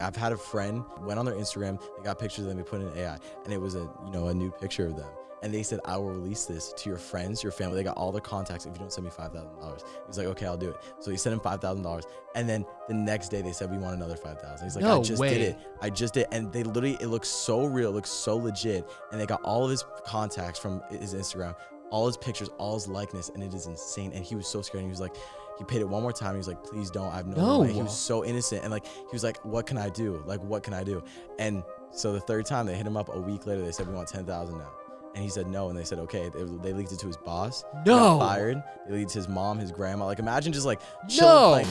I've had a friend went on their Instagram, they got pictures of them, they put in AI, and it was a new picture of them. And they said, I will release this to your friends, your family. They got all their contacts if you don't send me $5,000. He's like, okay, I'll do it. So he sent him $5,000. And then the next day they said, we want another $5,000. He's like, no I just way. did it. I just did. And they literally, it looks so real. It looks so legit. And they got all of his contacts from his Instagram, all his pictures, all his likeness. And it is insane. And he was so scared. And he was like, he paid it one more time. He was like, please don't. I have no way. He was so innocent. And like, he was like, what can I do? Like, what can I do? And so the third time they hit him up a week later, they said, we want 10,000 now. And he said no, and they said okay. They leaked it to his boss. No. He got fired. They leaked it to his mom, his grandma. Like imagine just like chilling.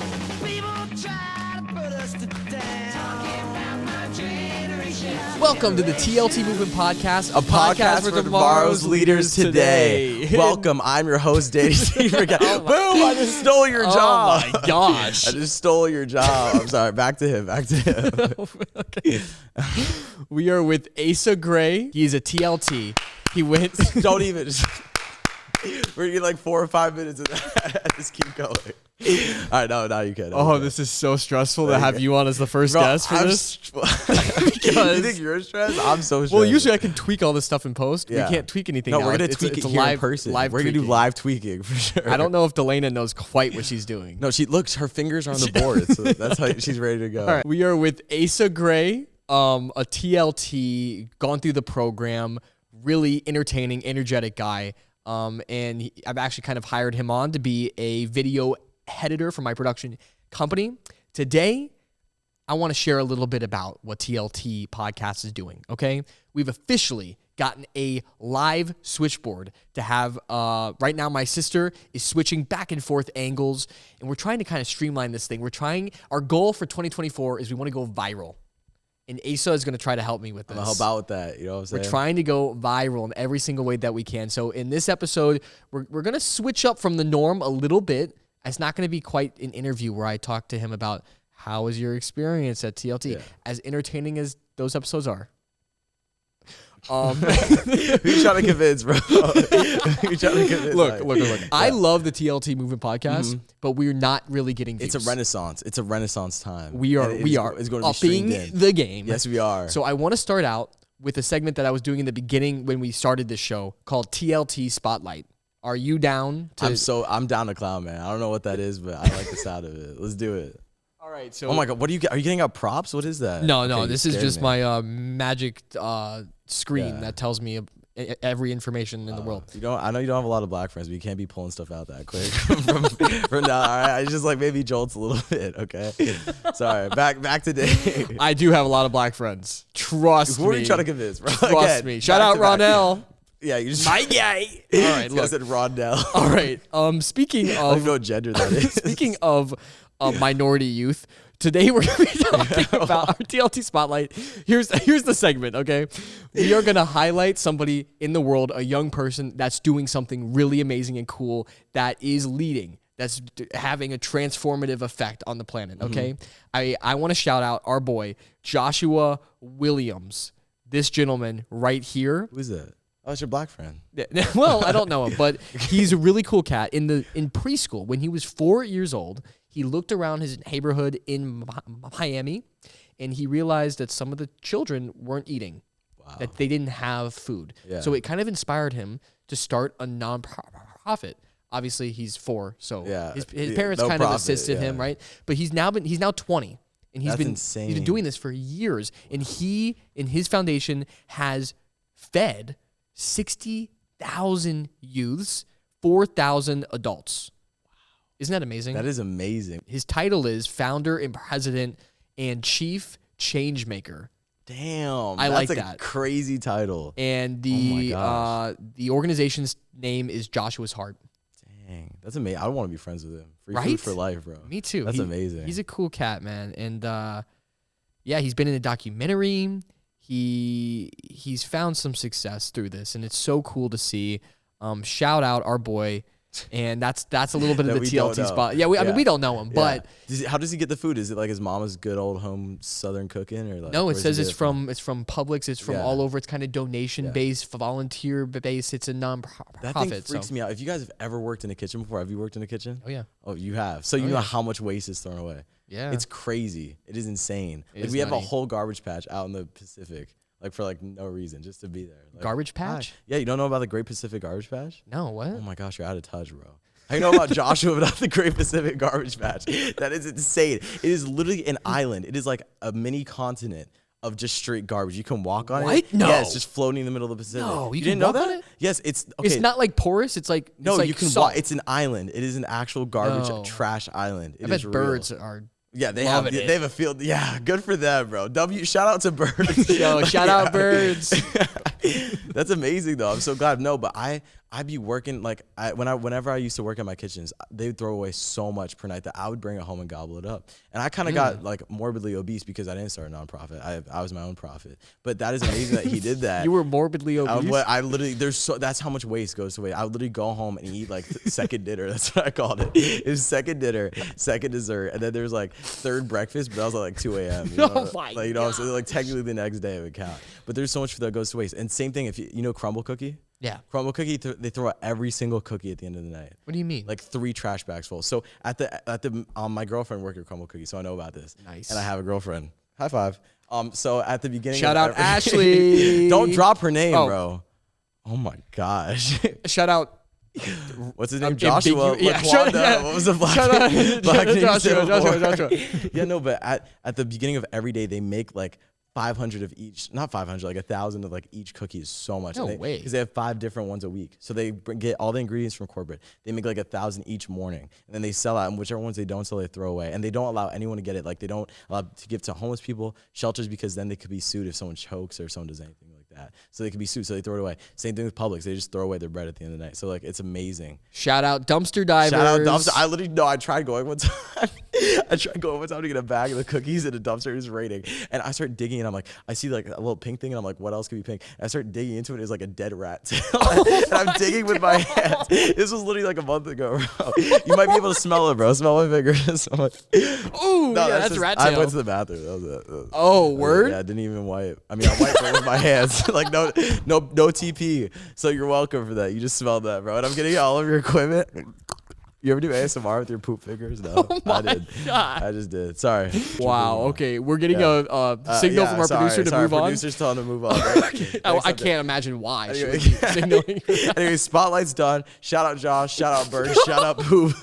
Welcome to the TLT Movement Podcast, A podcast for tomorrow's leaders today. Welcome, I'm your host, Danny Steve. Boom! I just stole your job. Oh my gosh! I just stole your job. I'm sorry. Back to him. Okay. We are with Asa Grey. He's a TLT. He went. Don't even. We're gonna get like 4 or 5 minutes of that. Just keep going. All right, now you can. Oh, this is so stressful to have you on as the first guest for this. Because you think you're stressed? I'm so stressed. Well, usually I can tweak all this stuff in post. Yeah. We can't tweak anything. No, now. we're gonna It's tweak it a here live, in person. Live we're gonna do live tweaking for sure. I don't know if Delana knows quite what she's doing. No, she looks. Her fingers are on the board, so that's how she's ready to go. All right. We are with Asa Grey, a TLT, gone through the program, really entertaining, energetic guy. And I've actually kind of hired him on to be a video editor for my production company. Today, I want to share a little bit about what TLT Podcast is doing, okay? We've officially gotten a live switchboard to have, right now my sister is switching back and forth angles, and we're trying to kind of streamline this thing. Our goal for 2024 is we want to go viral. And Asa is going to try to help me with this. I'm gonna help out with that. You know what I'm saying? We're trying to go viral in every single way that we can. So in this episode, we're going to switch up from the norm a little bit. It's not going to be quite an interview where I talk to him about how was your experience at TLT. Yeah. As entertaining as those episodes are. Who you trying to convince, bro? Who trying to convince? Look. Yeah. I love the TLT Movement Podcast, but we're not really getting views. It's a renaissance. It's a renaissance time. We are it's going to upping the game. Yes, we are. So I want to start out with a segment that I was doing in the beginning when we started this show called TLT Spotlight. Are you down to... I'm down to clown, man. I don't know what that is, but I like the sound of it. Let's do it. All right, so... Oh my God, what are you getting out props? What is that? No, okay, this is just my magic screen that tells me every information in the world. I know you don't have a lot of black friends, but you can't be pulling stuff out that quick from now. All right, I just like maybe jolts a little bit. Okay, sorry. Back to Dave. I do have a lot of black friends. Trust me. Who are you trying to convince, bro? Trust me. Shout out Ronell. Yeah, you just my guy. All right, look. I said Rondell. All right. Speaking of, I don't even know what gender that is. Speaking of minority youth. Today we're going to be talking about our TLT Spotlight. Here's the segment, okay? We are going to highlight somebody in the world, a young person that's doing something really amazing and cool that is leading, that's having a transformative effect on the planet, okay? I want to shout out our boy, Joshua Williams, this gentleman right here. Who is that? Oh, it's your black friend. Well, I don't know him, but he's a really cool cat. In preschool, when he was 4 years old, he looked around his neighborhood in Miami, and he realized that some of the children weren't eating, that they didn't have food. Yeah. So it kind of inspired him to start a nonprofit. Obviously, he's 4, so his parents kind of assisted him, right? But he's now 20, and he's been doing this for years. And he, in his foundation, has fed 60,000 youths, 4,000 adults. Isn't that amazing? That is amazing. His title is Founder and President and Chief Changemaker. Damn, I like that. That's a crazy title. And the organization's name is Joshua's Heart. Dang, that's amazing. I want to be friends with him. Free right? food for life, bro. Me too. That's amazing. He's a cool cat, man. And he's been in a documentary. He's found some success through this, and it's so cool to see. Shout out our boy. And that's a little bit of the TLT spot. Yeah, I mean, we don't know him, but how does he get the food? Is it like his mama's good old home Southern cooking, or like? No, it says it's from Publix. It's from all over. It's kind of donation based, volunteer based. It's a non-profit. That thing freaks me out. If you guys have ever worked in a kitchen before, have you worked in a kitchen? Oh yeah. Oh, you have. So you know how much waste is thrown away. Yeah. It's crazy. It is insane. It Like is we have a nutty. whole garbage patch out in the Pacific, like for like no reason, just to be there. Like, Garbage patch? yeah, you don't know about the Great Pacific Garbage Patch? No, what? Oh my gosh, you're out of touch, bro. How you know about Joshua without the Great Pacific Garbage Patch? That is insane. It is literally an island. It is like a mini continent of just straight garbage. You can walk on it. What? No. Yeah, it's just floating in the middle of the Pacific. No, you didn't can know walk that? on it? Yes, it's okay. It's not like porous. It's like no, it's like you can salt. walk. It's an island. It is an actual garbage No. trash island. It I is bet real. birds are. Yeah, they have loving it. they have a field. Yeah, good for them, bro. Shout out to birds. Yo, shout out birds. That's amazing though. I'm so glad. No, but I'd be working like whenever I used to work at my kitchens, they'd throw away so much per night that I would bring it home and gobble it up. And I kind of got like morbidly obese because I didn't start a nonprofit. I was my own prophet. But that is amazing that he did that. You were morbidly obese. I literally that's how much waste goes to waste. I would literally go home and eat like second dinner. That's what I called it. It was second dinner, second dessert, and then there's like third breakfast. But that was at like 2 a.m. Oh my like, you know, so like technically the next day it would count. But there's so much food that goes to waste. And same thing if you know crumble cookie. Yeah. Crumble cookie, they throw out every single cookie at the end of the night. What do you mean? Like 3 trash bags full. So at the my girlfriend worked at Crumble Cookie, so I know about this. Nice. And I have a girlfriend. High five. So at the beginning, Shout of out Ashley. Don't drop her name, Oh. bro. Oh my gosh. Shout out. What's his name? Joshua. Yeah, Laquanda. What was the black Shout out black name Joshua. Yeah, no, but at the beginning of every day, they make like 500 of each, not 500, like 1,000 of like each cookie is so much. No way. Because they have 5 different ones a week. So they get all the ingredients from corporate. They make like 1,000 each morning, and then they sell out. And whichever ones they don't sell, they throw away. And they don't allow anyone to get it. Like they don't allow to give to homeless people, shelters, because then they could be sued if someone chokes or someone does anything like that. So they could be sued. So they throw it away. Same thing with Publix. They just throw away their bread at the end of the night. So like it's amazing. Shout out dumpster divers. Shout out dumpster. I literally I tried going one time. I tried going one time to get a bag of the cookies and a dumpster is raining. And I start digging and I'm like, I see like a little pink thing and I'm like, what else could be pink? And I start digging into it. It's like a dead rat tail. And I'm digging with my hands. This was literally like a month ago, bro. You might be able to smell it, bro. Smell my fingers. Ooh, No, yeah, that's just, rat tail. I went to the bathroom. That was it. That was- Oh, word? Yeah, I didn't even wipe. I mean, I wiped it with my hands. Like no TP. So you're welcome for that. You just smelled that, bro. And I'm getting all of your equipment. You ever do ASMR with your poop fingers? No, Oh my I did. God. I just did. Sorry. Wow. Okay, we're getting Yeah. a signal from our producer to move on. Producer's telling to move on. Right? I can't imagine why. She Anyway, would be signaling. Anyway, spotlight's done. Shout out Josh. Shout out Bird. Shout out Poop.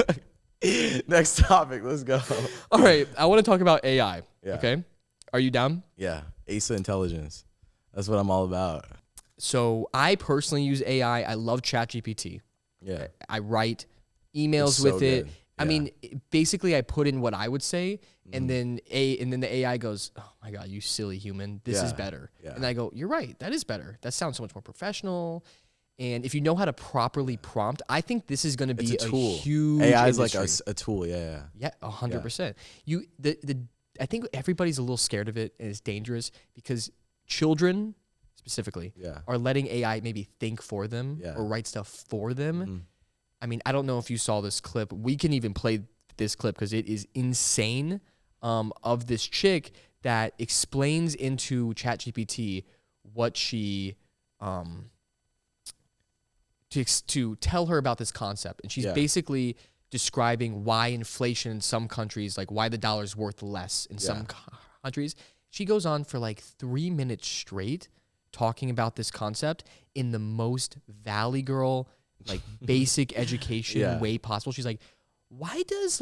Next topic. Let's go. All right, I want to talk about AI. Yeah. Okay, are you down? Yeah. Asa intelligence. That's what I'm all about. So I personally use AI. I love ChatGPT. Yeah. I write emails It's so with it. good. I Yeah. mean, basically, I put in what I would say, and then the AI goes, "Oh my God, you silly human! This is Yeah. better." Yeah. And I go, "You're right. That is better. That sounds so much more professional." And if you know how to properly prompt, I think this is going to be It's a tool. huge AI is like industry. a tool. Yeah. Yeah, 100%. I think everybody's a little scared of it, and it's dangerous because children specifically Yeah. are letting AI maybe think for them Yeah. or write stuff for them. Mhm. I mean, I don't know if you saw this clip. We can even play this clip because it is insane, of this chick that explains into ChatGPT what she to tell her about this concept, and she's Yeah. basically describing why inflation in some countries, like why the dollar's worth less in some countries. She goes on for like 3 minutes straight talking about this concept in the most Valley Girl, like basic education Yeah. way possible. She's like, why does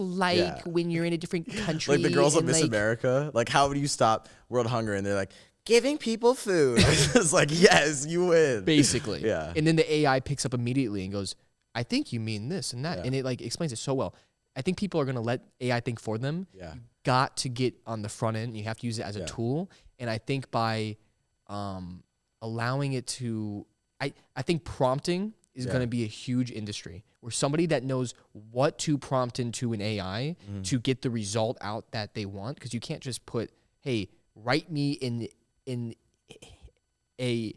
when you're in a different country, Like the girls of and, Miss like, America. Like, how do you stop world hunger? And they're like, giving people food. It's like, yes, you win. basically. Yeah. And then the AI picks up immediately and goes, I think you mean this and that. Yeah. And it like explains it so well. I think people are going to let AI think for them. Yeah. You got to get on the front end. You have to use it as a tool. And I think by allowing it to, I think prompting is going to be a huge industry where somebody that knows what to prompt into an AI to get the result out that they want. Because you can't just put, hey, write me in a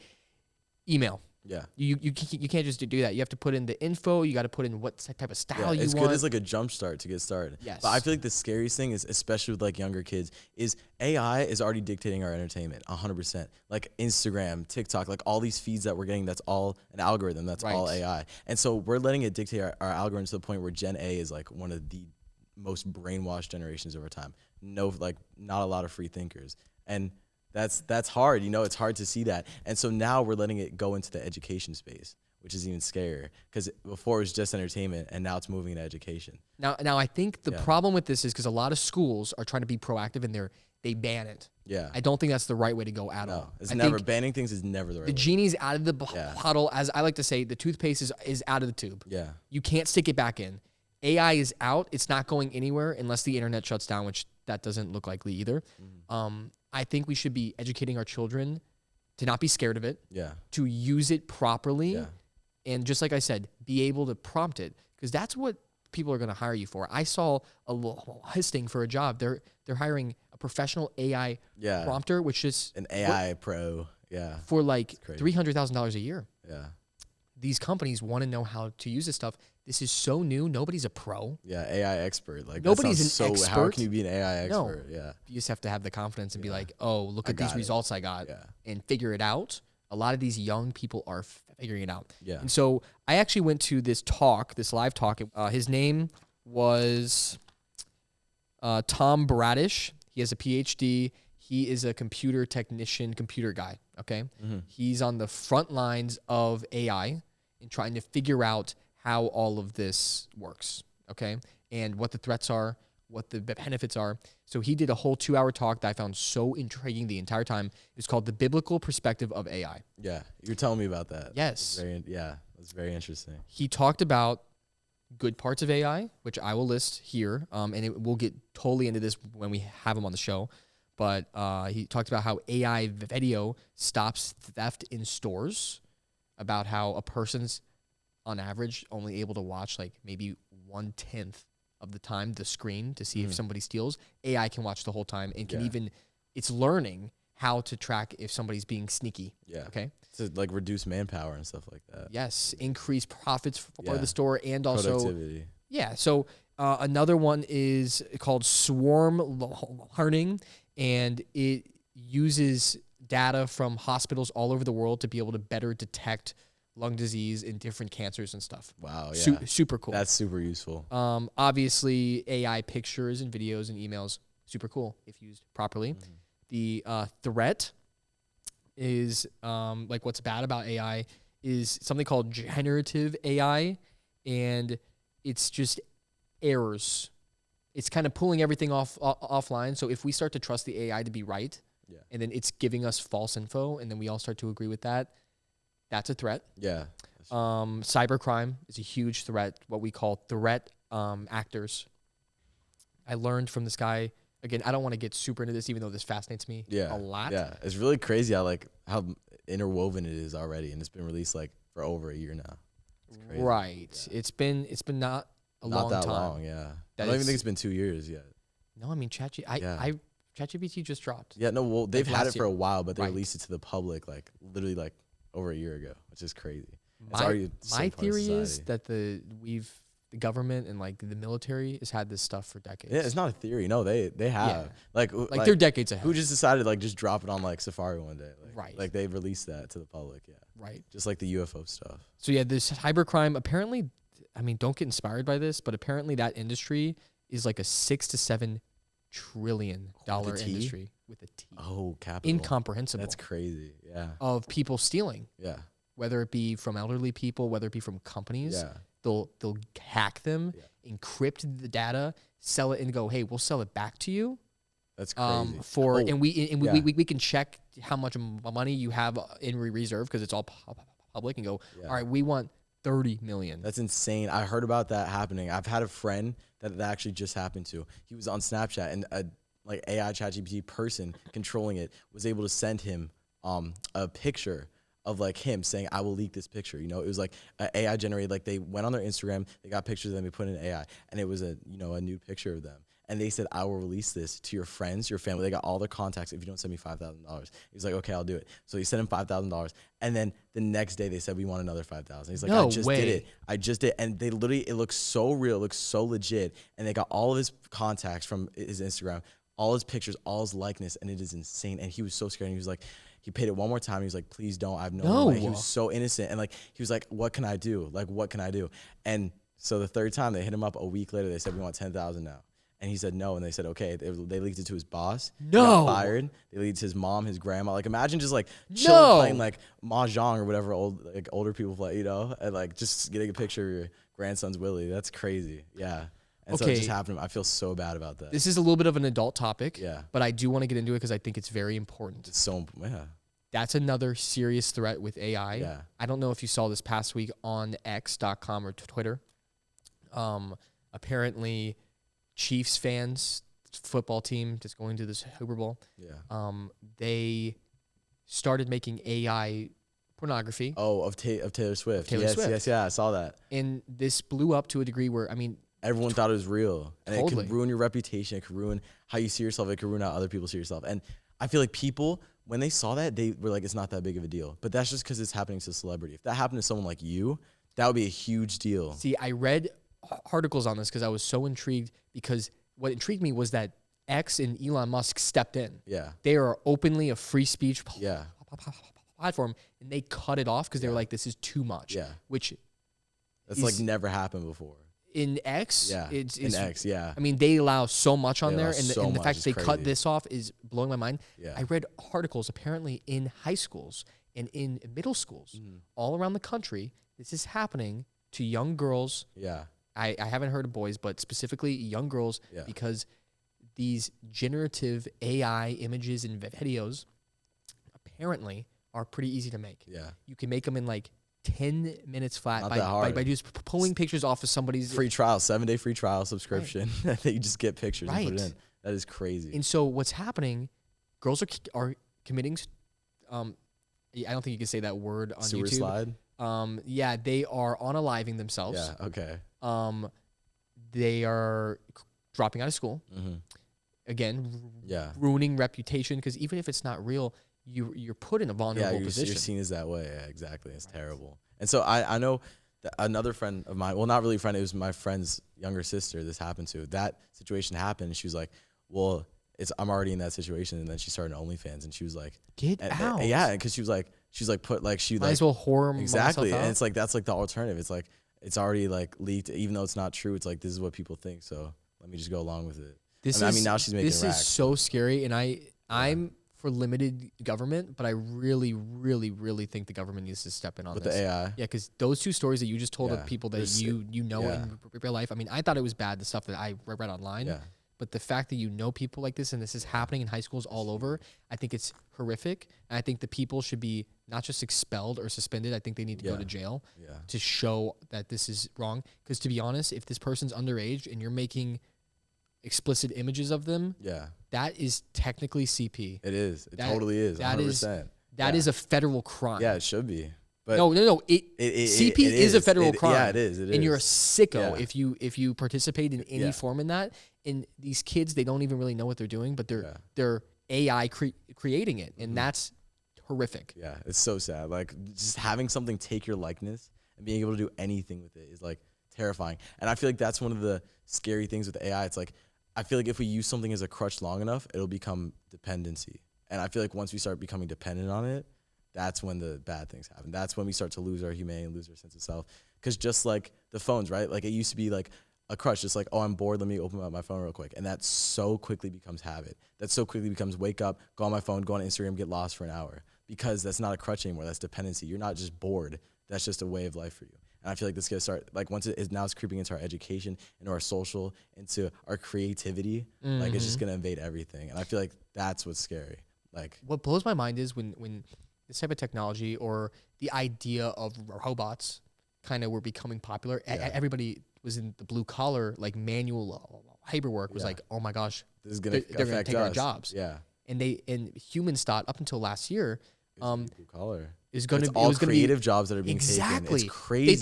email. Yeah. You can't just do that. You have to put in the info. You got to put in what type of style you it's want. good as like a jump start to get started. Yes. But I feel like the scariest thing is, especially with like younger kids, is AI is already dictating our entertainment 100%. Like Instagram, TikTok, like all these feeds that we're getting, that's all an algorithm. That's all Right. AI. And so we're letting it dictate our algorithm to the point where Gen A is like one of the most brainwashed generations over time. not a lot of free thinkers. And that's hard, it's hard to see that. And so now we're letting it go into the education space, which is even scarier, because before it was just entertainment and now it's moving into education. Now I think the problem with this is because a lot of schools are trying to be proactive and they ban it. Yeah. I don't think that's the right way to go at all. It's never, banning things is never the right way. The genie's out of the bottle. As I like to say, the toothpaste is out of the tube. Yeah. You can't stick it back in. AI is out. It's not going anywhere unless the internet shuts down, which that doesn't look likely either. I think we should be educating our children to not be scared of it, to use it properly, and just like I said, be able to prompt it, because that's what people are going to hire you for. I saw a listing for a job. They're hiring a professional AI prompter, which is an AI pro, for like $300,000 a year. Yeah. These companies want to know how to use this stuff. This is so new. Nobody's a pro. Yeah, AI expert. Like nobody's an expert. How can you be an AI expert? No. You just have to have the confidence and be like, oh, look at these results I got, and figure it out. A lot of these young people are figuring it out. Yeah. And so I actually went to this live talk. His name was Tom Bradish. He has a PhD. He is a computer technician, computer guy. Okay. He's on the front lines of AI and trying to figure out how all of this works. Okay. And what the threats are, what the benefits are. So he did a whole 2-hour talk that I found so intriguing the entire time. It's called The Biblical Perspective of AI. Yeah. You're telling me about that. Yes. It's very interesting. He talked about good parts of AI, which I will list here, and we'll get totally into this when we have him on the show. But he talked about how AI video stops theft in stores, about how a person's, on average, only able to watch like maybe 1/10 of the time the screen to see if somebody steals. AI can watch the whole time and can it's learning how to track if somebody's being sneaky. Yeah. Okay. To like reduce manpower and stuff like that. Yes. Increase profits for the store and also productivity. Yeah. So another one is called swarm learning, and it uses data from hospitals all over the world to be able to better detect lung disease and different cancers and stuff. Wow, yeah. Super cool. That's super useful. Obviously, AI pictures and videos and emails, super cool if used properly. The threat is, like what's bad about AI is something called generative AI, and it's just errors. It's kind of pulling everything offline. So if we start to trust the AI to be right, and then it's giving us false info, and then we all start to agree with that, that's a threat. Yeah. Cybercrime is a huge threat, what we call threat actors. I learned from this guy, again, I don't want to get super into this, even though this fascinates me a lot. Yeah, it's really crazy how interwoven it is already, and it's been released like for over a year now. It's crazy. Right. Yeah. It's been not a long time. Not that long, yeah. I don't even think it's been 2 years yet. No, I mean, ChatGPT just dropped. Yeah, no, well, they've had it for a while, but they released it to the public like literally like over a year ago, which is crazy. My theory is that the government and like the military has had this stuff for decades. Yeah, it's not a theory. No, they have like they're decades ahead. Who just decided like just drop it on like Safari one day? Right. Like they released that to the public. Yeah. Right. Just like the UFO stuff. So yeah, this cybercrime apparently, I mean, don't get inspired by this, but apparently that industry is like a $6 to $7 trillion industry with a T. Oh, capital. Incomprehensible. That's crazy. Yeah. Of people stealing. Yeah. Whether it be from elderly people, whether it be from companies. Yeah. They'll hack them, encrypt the data, sell it, and go, hey, we'll sell it back to you. That's crazy. And we can check how much money you have in reserve because it's all public, and go, all right, we want 30 million. That's insane. I heard about that happening. I've had a friend that actually just happened to. He was on Snapchat, and a like AI ChatGPT person controlling it was able to send him a picture of like him saying, I will leak this picture. You know, it was like AI generated, like they went on their Instagram, they got pictures of them, they put in AI, and it was a nude picture of them. And they said, I will release this to your friends, your family. They got all their contacts if you don't send me $5,000. He was like, okay, I'll do it. So he sent him $5,000. And then the next day they said, we want another $5,000. He's like, no I just way. did it. I just did. And they literally, it looks so real. It looks so legit. And they got all of his contacts from his Instagram, all his pictures, all his likeness. And it is insane. And he was so scared. And he was like, he paid it one more time. He was like, please don't. I have no way. He was so innocent. And like, he was like, what can I do? Like, what can I do? And so the third time they hit him up a week later, they said, we want 10,000 now. And And he said no, and they said okay. They leaked it to his boss. No. He got fired. They leaked it to his mom, his grandma. Like imagine just like chilling playing like mahjong or whatever older people play, and like just getting a picture of your grandson's Willie. That's crazy. Yeah. And so it just happened. I feel so bad about that. This is a little bit of an adult topic. Yeah. But I do want to get into it because I think it's very important. It's so That's another serious threat with AI. Yeah. I don't know if you saw this past week on X.com or Twitter. Apparently, Chiefs fans, football team that's going to the Super Bowl. Yeah. They started making AI pornography. Oh, of Taylor Swift. Taylor Swift. Yes, yeah, I saw that. And this blew up to a degree where, I mean, everyone thought it was real. And it Totally. could ruin your reputation. It could ruin how you see yourself. It could ruin how other people see yourself. And I feel like people, when they saw that, they were like, it's not that big of a deal. But that's just because it's happening to a celebrity. If that happened to someone like you, that would be a huge deal. See, I read articles on this because I was so intrigued, because what intrigued me was that X and Elon Musk stepped in. Yeah. They are openly a free speech platform, and they cut it off because they were like, this is too much. Yeah. Which That's like never happened before. in X, Yeah. it's in X, yeah. I mean, they allow so much on They there, allow and so the much. fact It's that they cut crazy. this off is blowing my mind. Yeah. I read articles apparently in high schools and in middle schools all around the country. This is happening to young girls. Yeah. I haven't heard of boys, but specifically young girls, Yeah. because these generative AI images and videos apparently are pretty easy to make. Yeah. You can make them in like 10 minutes flat Not by, that hard. by just pulling pictures off of somebody's Free trial, 7-day free trial subscription. That you just get pictures and put it in. That is crazy. And so what's happening, girls are committing, I don't think you can say that word on Sewer YouTube. slide? Yeah, they are unaliving themselves. Yeah, okay. They are dropping out of school. Mm-hmm. Again, Yeah. ruining reputation, because even if it's not real, you're put in a vulnerable position. You're seen as that way. Yeah, exactly. It's terrible. And so I know that another friend of mine, well, not really a friend, it was my friend's younger sister this happened to. That situation happened, and she was like, well, I'm already in that situation. And then she started OnlyFans, and she was like, Get out. Yeah, because she was like, Might as well whore exactly. myself out. And it's like, that's like the alternative. It's like, it's already like leaked, even though it's not true. It's like, this is what people think. So let me just go along with it. I mean, now she's making this racks. is so scary, and I'm for limited government, but I really, really, really think the government needs to step in on With this. the AI. Yeah, because those two stories that you just told Yeah. of people that There's- you know yeah. in real life. I mean, I thought it was bad, the stuff that I read online. Yeah. But the fact that you know people like this and this is happening in high schools all over, I think it's horrific. And I think the people should be not just expelled or suspended. I think they need to go to jail to show that this is wrong. Because to be honest, if this person's underage and you're making explicit images of them, that is technically CP. It is. It totally is. 100%. That is a federal crime. Yeah, it should be. But No. CP is a federal crime. Yeah, it is. And you're a sicko Yeah. if you participate in any form in that. And these kids, they don't even really know what they're doing, but they're AI creating it, and that's horrific. Yeah, it's so sad. Like, just having something take your likeness and being able to do anything with it is like terrifying. And I feel like that's one of the scary things with AI. It's like, I feel like if we use something as a crutch long enough, it'll become dependency. And I feel like once we start becoming dependent on it, that's when the bad things happen. That's when we start to lose our humanity and lose our sense of self. Because just like the phones, right? Like, it used to be like a crutch, just like, oh, I'm bored, let me open up my phone real quick. And that so quickly becomes habit. That so quickly becomes wake up, go on my phone, go on Instagram, get lost for an hour. Because that's not a crutch anymore. That's dependency. You're not just bored. That's just a way of life for you. And I feel like this is going to start, like, once it is now, it's creeping into our education, into our social, into our creativity. Like, it's just going to invade everything. And I feel like that's what's scary. Like, what blows my mind is when this type of technology or the idea of robots kind of were becoming popular. Everybody was in the blue collar, like manual labor work was like, oh my gosh, this is going to affect take us. our jobs. Yeah. And humans thought up until last year, blue collar. is going to all be creative jobs that are being taken. It's crazy.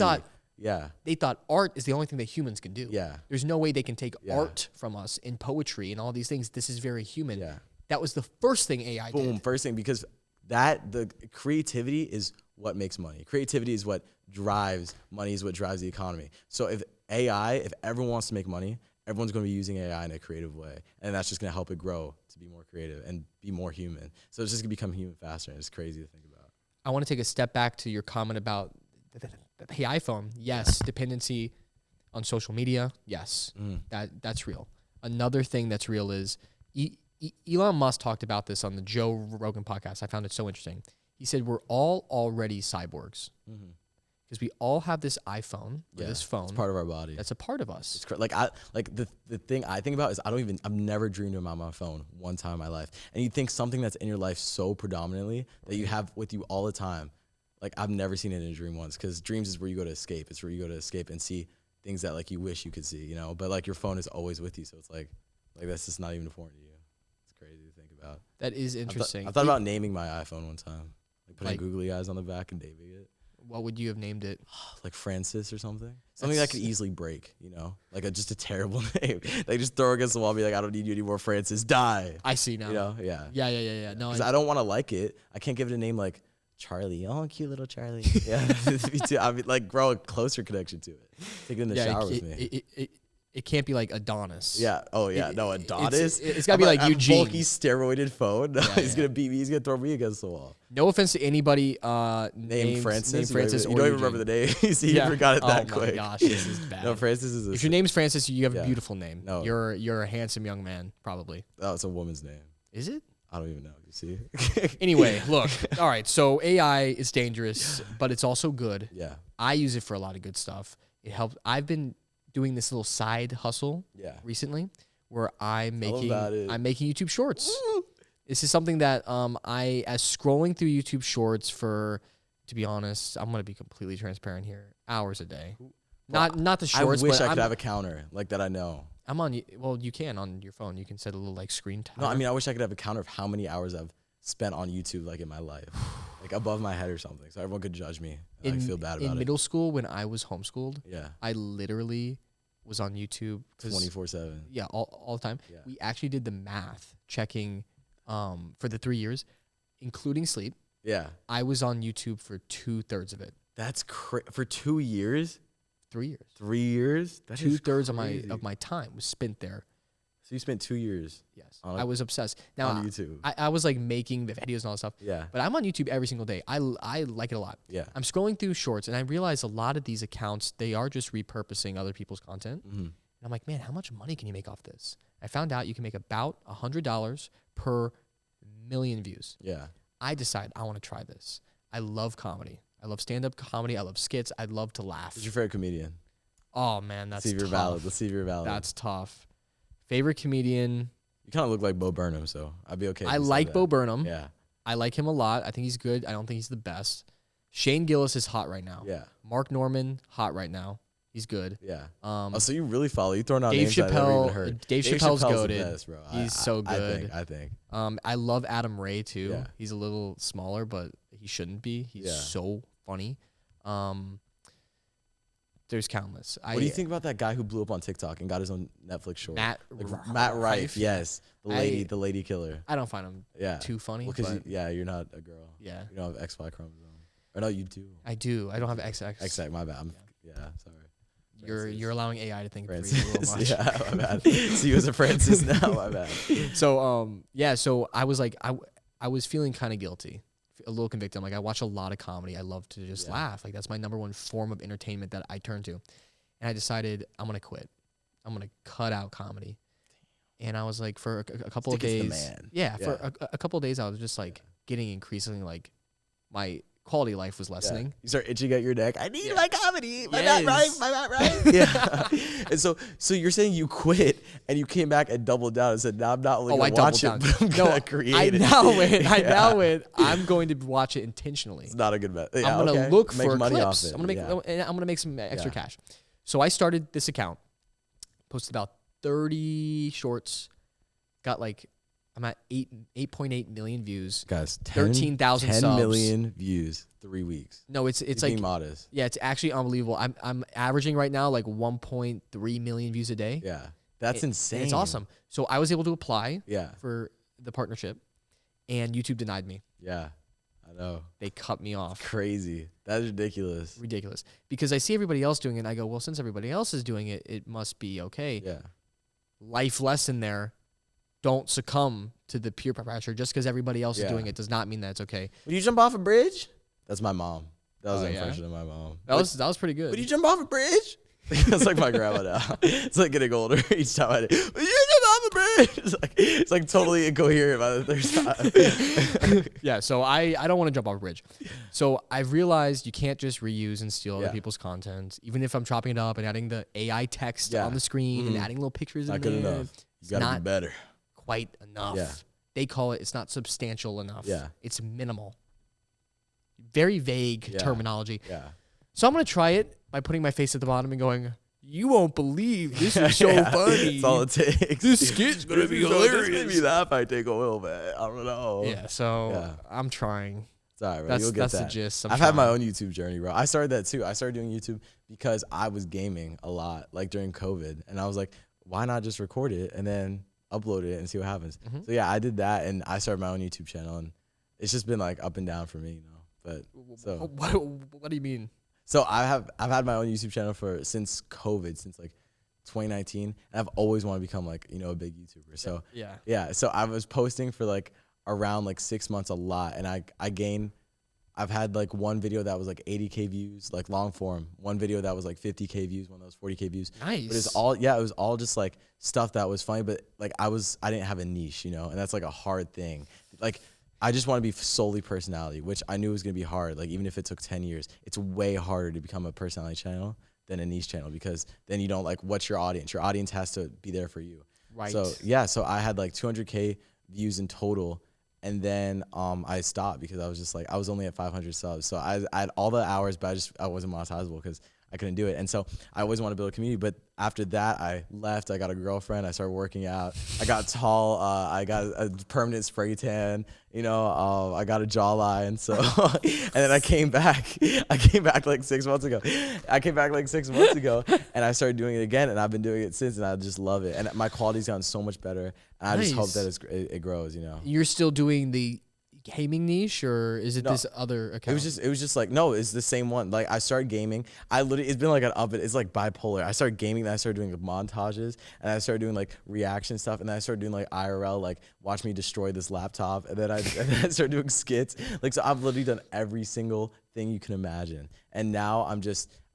They thought art is the only thing that humans can do. Yeah. There's no way they can take art from us in poetry and all these things. This is very human. Yeah. That was the first thing AI did. Boom, first thing, because the creativity is what makes money. Creativity is what drives money, is what drives the economy. So if everyone wants to make money, everyone's going to be using AI in a creative way. And that's just going to help it grow to be more creative and be more human. So it's just going to become human faster, and it's crazy to think about. I want to take a step back to your comment about the iPhone. Yes, dependency on social media. Yes, that's real. another thing that's real is Elon Musk talked about this on the Joe Rogan podcast. I found it so interesting. He said we're all already cyborgs because we all have this iPhone or this phone. It's part of our body. That's a part of us. It's the thing I think about is I've never dreamed about my phone one time in my life. And you think something that's in your life so predominantly that you have with you all the time. Like I've never seen it in a dream once, because dreams is where you go to escape. It's where you go to escape and see things that like you wish you could see, you know. But like your phone is always with you, so it's like that's just not even important to you. It's crazy to think about. That is interesting. I thought about naming my iPhone one time, like putting googly eyes on the back and naming it. What would you have named it? Like Francis or something. Something that could easily break, you know? Like just a terrible name. They just throw against the wall and be like, I don't need you anymore, Francis. Die. I see now. You know? Yeah. Yeah. No, because I don't want to like it. I can't give it a name like Charlie. Oh, cute little Charlie. Yeah. Me too. I mean, like grow a closer connection to it. Take it in the shower with me. It can't be like Adonis. Yeah. Oh, yeah. No, Adonis. It's got to be like Eugene. Bulky, steroided phone. No, he's going to beat me. He's going to throw me against the wall. No offense to anybody named Francis. You don't even remember the name. See, you forgot it that quick. Oh, my gosh. This is bad. No, Francis is if your name's Francis, you have a beautiful name. No. You're a handsome young man, probably. Oh, it's a woman's name. Is it? I don't even know. You see? Anyway, look. All right. So AI is dangerous, but it's also good. Yeah. I use it for a lot of good stuff. It helps. I've been doing this little side hustle recently where I'm making YouTube shorts. Woo! This is something that as scrolling through YouTube shorts for, to be honest, I'm gonna be completely transparent here, hours a day. Not the shorts. I wish I could have a counter like that. I know. I'm on. Well, you can on your phone. You can set a little like screen timer. No, I mean I wish I could have a counter of how many hours I've spent on YouTube like in my life, like above my head or something, so everyone could judge me. And I feel bad about it. In middle school, when I was homeschooled, yeah, I literally was on YouTube 24/7. Yeah, all the time. Yeah. We actually did the math checking for the 3 years, including sleep. Yeah, I was on YouTube for 2/3 of it. That's for 2 years. 3 years. 3 years. That 2/3 of my time was spent there. So you spent 2 years. Yes, I was obsessed. Now on YouTube, I was like making the videos and all that stuff. Yeah, but I'm on YouTube every single day. I like it a lot. Yeah, I'm scrolling through shorts and I realize a lot of these accounts, they are just repurposing other people's content. And I'm like, man, how much money can you make off this? I found out you can make about $100 per million views. Yeah, I decided I want to try this. I love comedy. I love stand-up comedy. I love skits. I love to laugh. Who's your favorite comedian? Oh man, that's tough. Let's see if you're valid. That's tough. Favorite comedian? You kind of look like Bo Burnham, so I'd be okay. I like Bo Burnham. Yeah. I like him a lot. I think he's good. I don't think he's the best. Shane Gillis is hot right now. Yeah. Mark Norman, hot right now. He's good. Yeah. So you really follow. You throwing out names Dave Chappelle, I never even heard. Dave Chappelle's goated. The best, bro. He's so good. I think. I love Adam Ray too. Yeah. He's a little smaller, but he shouldn't be. He's so funny. There's countless. What do you think about that guy who blew up on TikTok and got his own Netflix short? Matt Rife. Yes, the lady killer. I don't find him too funny. Well, because you're not a girl. Yeah, you don't have XY chromosome. Or no, you do. I do. I don't have XX. XX, my bad. Sorry. You're allowing AI to think Francis. for you a little much. Yeah, my bad. See you as a Francis now. My bad. So so I was like I was feeling kind of guilty. A little convicted. I'm like, I watch a lot of comedy. I love to just laugh. Like that's my number one form of entertainment that I turn to. And I decided I'm gonna quit. I'm gonna cut out comedy. And I was like, for a couple of days, for a couple of days, I was just like getting increasingly like my quality of life was lessening. You start itching at your neck. I need my comedy. My not right. Yeah. And so you're saying you quit and you came back and doubled down and said, "No, I'm not only going to watch it, but I'm going to create it." I now went. I'm going to watch it intentionally. It's not a good bet. Yeah, I'm going to look for money clips. I'm going to make some extra cash. So I started this account, posted about 30 shorts, got like I'm at 8.8 million views. Guys, 13,000 subs. 10 million views, 3 weeks. No, it's like being modest. Yeah, it's actually unbelievable. I'm averaging right now like 1.3 million views a day. Yeah, that's insane. It's awesome. So I was able to apply. Yeah. For the partnership, and YouTube denied me. Yeah, I know. They cut me off. Crazy. That is ridiculous. Ridiculous. Because I see everybody else doing it, and I go, well, since everybody else is doing it, it must be okay. Yeah. Life lesson there. Don't succumb to the peer pressure. Just because everybody else is doing it does not mean that it's okay. Would you jump off a bridge? That's my mom. That was an impression of my mom. That was pretty good. Would you jump off a bridge? That's like my grandma now. It's like getting older each time I do. Would you jump on the bridge. It's like totally incoherent by the third time. Yeah, so I don't want to jump off a bridge. So I've realized you can't just reuse and steal other people's content. Even if I'm chopping it up and adding the AI text on the screen and adding little pictures in there. Not good enough. You gotta be better. Quite enough. Yeah. They call it, it's not substantial enough. Yeah. It's minimal. Very vague terminology. Yeah. So I'm going to try it by putting my face at the bottom and going, you won't believe this is so funny. That's all it takes. This skit's going to be hilarious. This made me laugh. I take a little bit. I don't know. Yeah, so I'm trying. It's all right, bro. You'll get that. That's the gist. I've had my own YouTube journey, bro. I started that too. I started doing YouTube because I was gaming a lot, like during COVID. And I was like, why not just record it and then upload it and see what happens? So yeah, I did that and I started my own YouTube channel. And it's just been like up and down for me, you know. But so what do you mean? So I've had my own YouTube channel since COVID, since like 2019, and I've always wanted to become like, you know, a big YouTuber. So yeah. So I was posting for like around like 6 months a lot, and I've had like one video that was like 80K views, like long form. One video that was like 50K views, one that was 40K views. Nice. But it was all just like stuff that was funny, but like I didn't have a niche, you know, and that's like a hard thing. Like I just want to be solely personality, which I knew was going to be hard. Like even if it took 10 years, it's way harder to become a personality channel than a niche channel, because then you don't like, what's your audience? Your audience has to be there for you. Right. So yeah, so I had like 200K views in total. And then I stopped because I was just like, I was only at 500 subs. So I had all the hours, but I wasn't monetizable because I couldn't do it. And so I always want to build a community. But after that, I left. I got a girlfriend. I started working out. I got tall. I got a permanent spray tan. You know, I got a jawline. So, and then I came back. I came back like 6 months ago. And I started doing it again. And I've been doing it since. And I just love it. And my quality's gotten so much better. And I just hope that it grows, you know. You're still doing the gaming niche, or is it this other account? It was just like, no, it's the same one. Like I started gaming. It's been like it's like bipolar. I started gaming, then I started doing like montages, and I started doing like reaction stuff, and then I started doing like IRL, like watch me destroy this laptop, and then I started doing skits. Like, so I've literally done every single thing you can imagine. And now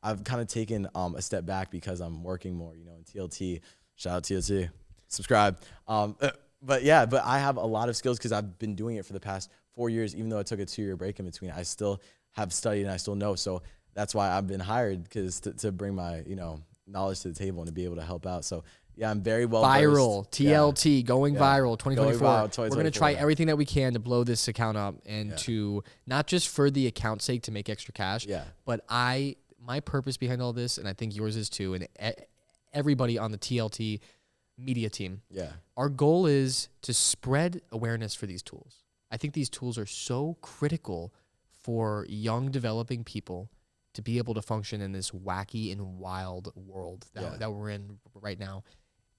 I've kind of taken a step back because I'm working more, you know, in TLT. Shout out TLT. Subscribe. But I have a lot of skills because I've been doing it for the past 4 years. Even though I took a 2-year break in between, I still have studied and I still know. So that's why I've been hired, because to bring my, you know, knowledge to the table and to be able to help out. So yeah, I'm very well viral. TLT going viral 2024. Going viral, We're gonna try everything that we can to blow this account up and to not just for the account's sake to make extra cash. But my purpose behind all this, and I think yours is too, and everybody on the TLT media team. Our goal is to spread awareness for these tools. I think these tools are so critical for young developing people to be able to function in this wacky and wild world that we're in right now.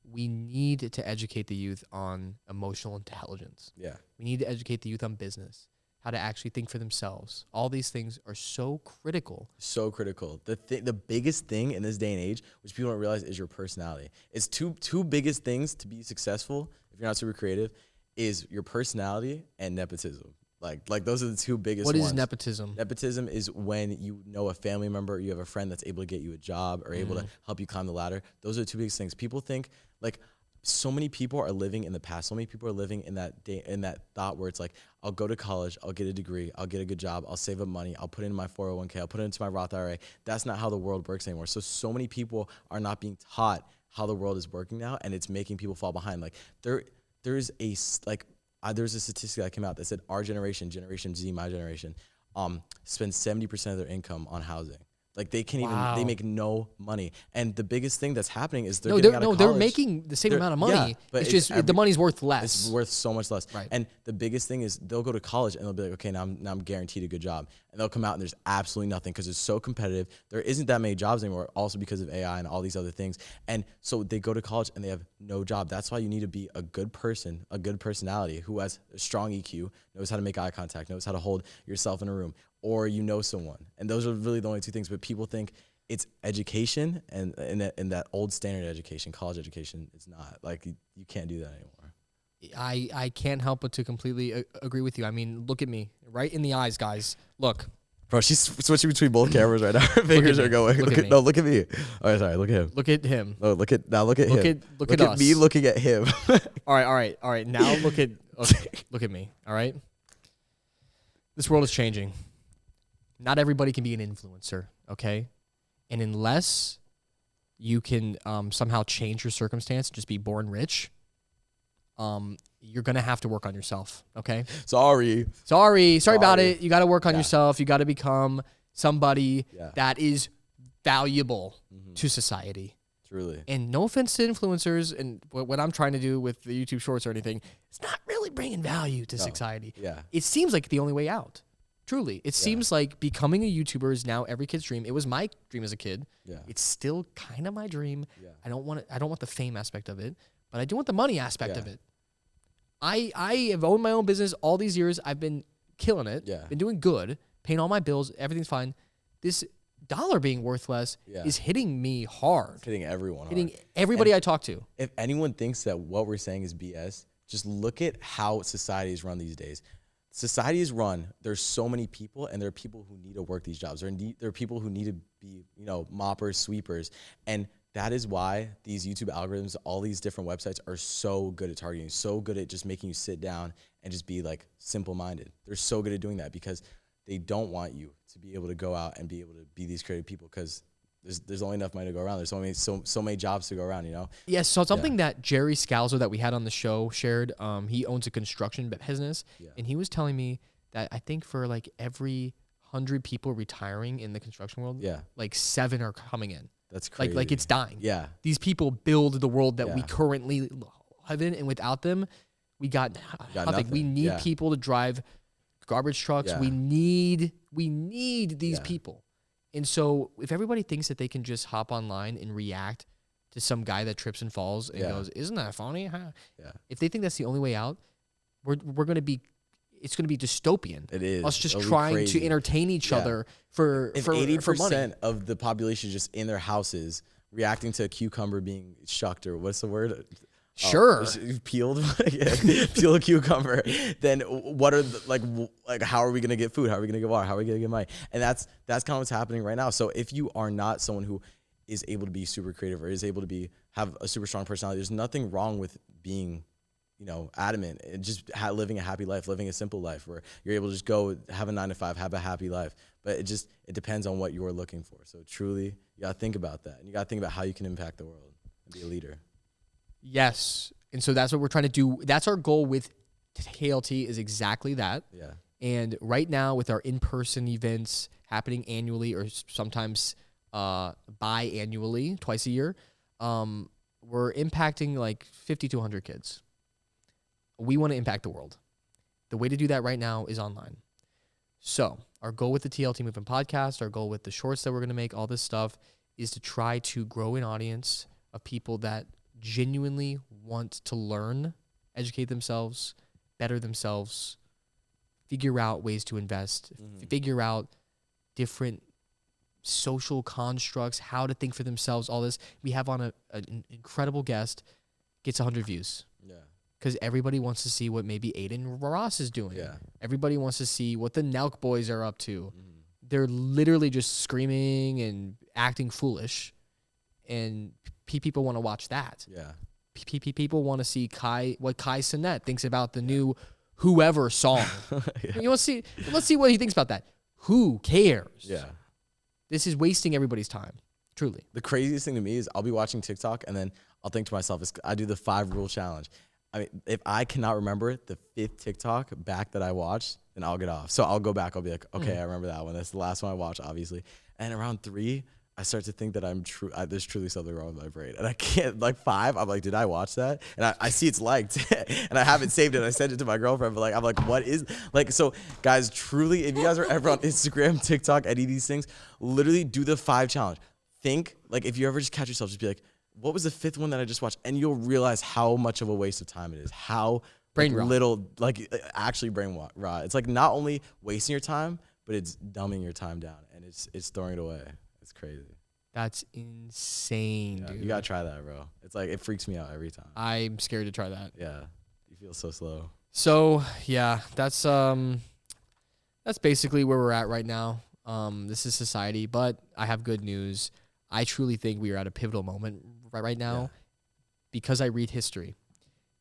We need to educate the youth on emotional intelligence. We need to educate the youth on business, how to actually think for themselves. All these things are so critical. So critical. The biggest thing in this day and age, which people don't realize, is your personality. It's two biggest things to be successful, if you're not super creative, is your personality and nepotism. Like those are the two biggest ones. What is nepotism? Nepotism is when you know a family member, you have a friend that's able to get you a job or able to help you climb the ladder. Those are the two biggest things. People think, like, so many people are living in the past. So many people are living in that thought where it's like, I'll go to college, I'll get a degree, I'll get a good job, I'll save up money, I'll put it in my 401k, I'll put it into my Roth IRA. That's not how the world works anymore. So many people are not being taught how the world is working now, and it's making people fall behind. Like there's a statistic that came out that said our Generation Z, my generation, spends 70% of their income on housing. Like they can't even, they make no money. And the biggest thing that's happening is they're making the same amount of money. But it's just the money's worth less. It's worth so much less. Right. And the biggest thing is they'll go to college and they'll be like, okay, now I'm guaranteed a good job. And they'll come out and there's absolutely nothing because it's so competitive. There isn't that many jobs anymore, also because of AI and all these other things. And so they go to college and they have no job. That's why you need to be a good person, a good personality who has a strong EQ, knows how to make eye contact, knows how to hold yourself in a room, or you know someone. And those are really the only two things. But people think it's education, and in that old standard education, college education, it's not. Like you can't do that anymore. I can't help but to completely agree with you. I mean, look at me, right in the eyes, guys. Look, Bro, she's switching between both cameras right now. Her fingers are going. Look at me. No, look at me. All right, sorry. Look at him. Look at him. No, look at him. Look at us. Me looking at him. All right. Now look at me. All right. This world is changing. Not everybody can be an influencer, okay? And unless you can somehow change your circumstance, just be born rich, you're gonna have to work on yourself, okay? Sorry about it. You got to work on yourself. You got to become somebody that is valuable to society. Truly. And no offense to influencers and what I'm trying to do with the YouTube Shorts or anything, it's not really bringing value to society. Yeah. It seems like the only way out. Truly. It seems like becoming a YouTuber is now every kid's dream. It was my dream as a kid. Yeah. It's still kind of my dream. Yeah. I don't want the fame aspect of it, but I do want the money aspect of it. I have owned my own business all these years. I've been killing it. Yeah. Been doing good, paying all my bills. Everything's fine. This dollar being worthless is hitting me hard. It's hitting everyone hard. Hitting everybody I talk to. If anyone thinks that what we're saying is BS, just look at how society is run these days. Society is run. There's so many people, and there are people who need to work these jobs. There are people who need to be, moppers, sweepers, and that is why these YouTube algorithms, all these different websites are so good at targeting, so good at just making you sit down and just be like simple-minded. They're so good at doing that because they don't want you to be able to go out and be able to be these creative people because there's only enough money to go around. There's so many jobs to go around, Yes, so something that Jerry Scalzo that we had on the show shared, he owns a construction business, and he was telling me that I think for like every 100 people retiring in the construction world, like 7 are coming in. That's crazy. Like it's dying. Yeah. These people build the world that we currently live in, and without them, we got nothing. We need people to drive garbage trucks. Yeah. We need these people. And so if everybody thinks that they can just hop online and react to some guy that trips and falls and goes, "Isn't that funny?" Huh? Yeah. If they think that's the only way out, we're going to be it's going to be dystopian. It is. Us just trying to entertain each other for 80% of the population is just in their houses reacting to a cucumber being shucked, or what's the word? Sure. Peeled. Peel a cucumber. Then what are like how are we gonna get food? How are we gonna get water? How are we gonna get money? And that's kind of what's happening right now. So if you are not someone who is able to be super creative or is able to have a super strong personality, there's nothing wrong with being adamant and just living a happy life, living a simple life where you're able to just go have a 9-to-5, have a happy life. But it depends on what you're looking for. So truly, you gotta think about that. And you gotta think about how you can impact the world and be a leader. Yes. And so that's what we're trying to do. That's our goal with TLT is exactly that. Yeah. And right now with our in-person events happening annually or sometimes bi-annually, twice a year, we're impacting like 50 to 100 kids. We want to impact the world. The way to do that right now is online. So our goal with the TLT Movement podcast, our goal with the shorts that we're going to make, all this stuff, is to try to grow an audience of people that genuinely want to learn, educate themselves, better themselves, figure out ways to invest, figure out different social constructs, how to think for themselves, all this. We have on an incredible guest, gets 100 views. Yeah. Because everybody wants to see what maybe Aiden Ross is doing. Yeah. Everybody wants to see what the Nelk boys are up to. They're literally just screaming and acting foolish. And people want to watch that. Yeah. People want to see what Kai Cenat thinks about the new Whoever song. You want to see? Let's see what he thinks about that. Who cares? Yeah. This is wasting everybody's time. Truly. The craziest thing to me is I'll be watching TikTok and then I'll think to myself, I do the 5-rule challenge. I mean, if I cannot remember the 5th TikTok back that I watched, then I'll get off. So I'll go back. I'll be like, okay, I remember that one. That's the last one I watched, obviously. And around 3, I start to think that there's truly something wrong with my brain. And I can't, 5, I'm like, did I watch that? And I see it's liked and I haven't saved it. And I sent it to my girlfriend, but I'm like, what is, so guys, truly, if you guys are ever on Instagram, TikTok, any of these things, literally do the 5 challenge. Think, if you ever just catch yourself, just be like, what was the 5th one that I just watched? And you'll realize how much of a waste of time it is. How brain rot. Little, actually brain rot. It's not only wasting your time, but it's dumbing your time down and it's throwing it away. It's crazy. That's insane, dude. You gotta try that, bro. It's it freaks me out every time. I'm scared to try that. Yeah, you feel so slow. So yeah, that's basically where we're at right now. This is society, but I have good news. I truly think we are at a pivotal moment right now because I read history.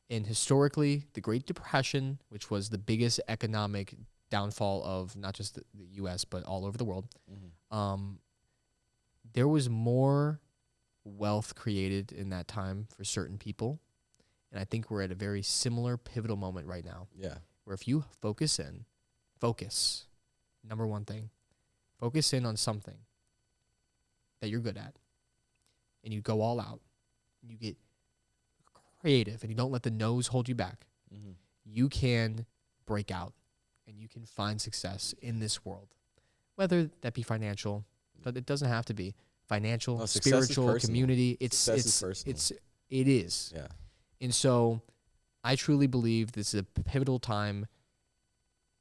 And historically, the Great Depression, which was the biggest economic downfall of not just the U.S., but all over the world, there was more wealth created in that time for certain people. And I think we're at a very similar pivotal moment right now. Yeah. Where if you focus, number one thing, focus in on something that you're good at, and you go all out, and you get creative, and you don't let the nose hold you back, you can break out, and you can find success in this world, whether that be financial, but it doesn't have to be financial, spiritual, community. It is. Yeah. And so I truly believe this is a pivotal time,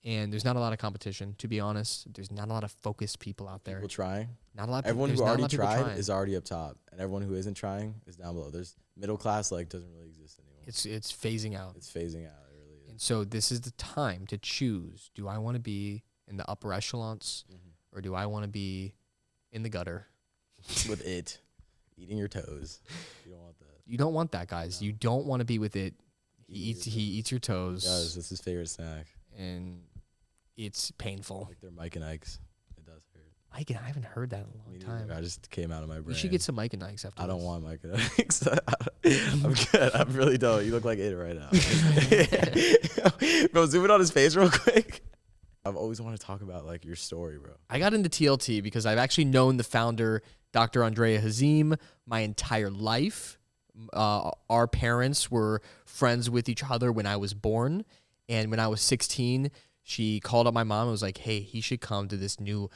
and there's not a lot of competition, to be honest. There's not a lot of focused people out there. People trying. Not a lot of Everyone who already tried is already up top, and everyone who isn't trying is down below. There's middle class doesn't really exist anymore. It's phasing out. It's phasing out. It really is. And so this is the time to choose. Do I want to be in the upper echelons, or do I want to be in the gutter? With it, eating your toes. You don't want that. You don't want that, guys. No. You don't want to be with it. He eats your toes. He does. That's his favorite snack. And it's painful. Like they're Mike and Ike's. It does hurt. Mike and I haven't heard that in a long time. I just came out of my brain. We should get some Mike and Ike's after I don't this. want Mike and Ike's. I'm good. I really don't. You look like it right now. Bro, zoom in on his face real quick. I've always wanted to talk about your story, bro. I got into TLT because I've actually known the founder, Dr. Andrea Hazim, my entire life. Our parents were friends with each other when I was born. And when I was 16, she called up my mom and was like, hey, he should come to this new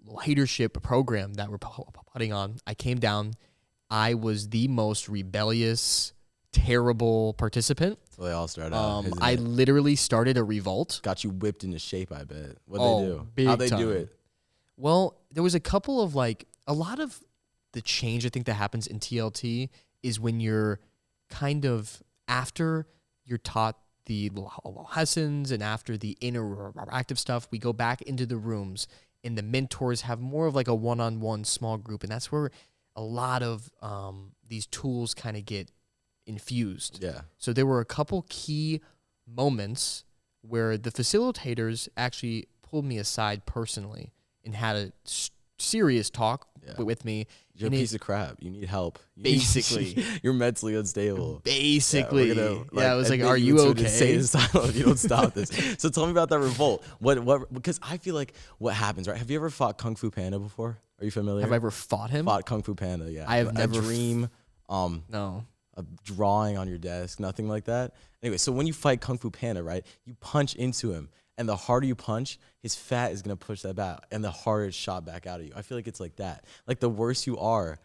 leadership program that we're putting on. I came down. I was the most rebellious, terrible participant. So they all started out. I literally started a revolt. Got you whipped into shape, I bet. What'd they do? How'd they do it? Well, there was a couple of a lot of the change I think that happens in TLT is when you're kind of after you're taught the lessons and after the interactive stuff, we go back into the rooms and the mentors have more of a one-on-one small group. And that's where a lot of these tools kind of get infused. Yeah. So there were a couple key moments where the facilitators actually pulled me aside personally and had a serious talk with me. You're a piece of crap. You need help. Basically. You're mentally unstable. Basically. Yeah, I was like, are you okay? Insane asylum if you don't stop this. So tell me about that revolt. What? Because I feel like what happens, right? Have you ever fought Kung Fu Panda before? Are you familiar? Have I ever fought him? Fought Kung Fu Panda, yeah. I have never. A dream. No. A drawing on your desk, nothing like that. Anyway, so when you fight Kung Fu Panda, right, you punch into him. And the harder you punch, his fat is going to push that back. And the harder it's shot back out of you. I feel like it's like that. The worse you are.